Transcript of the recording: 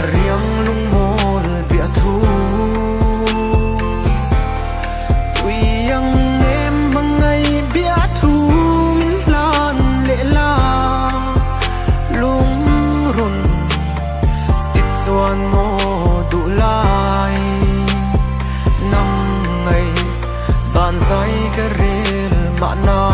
riêng lung mô bịa thu tuy yang em bằng ngày bịa thu mình lan lệ la lung run tít xuân mô đủ lại nắng ngày bàn dây cái rel mà na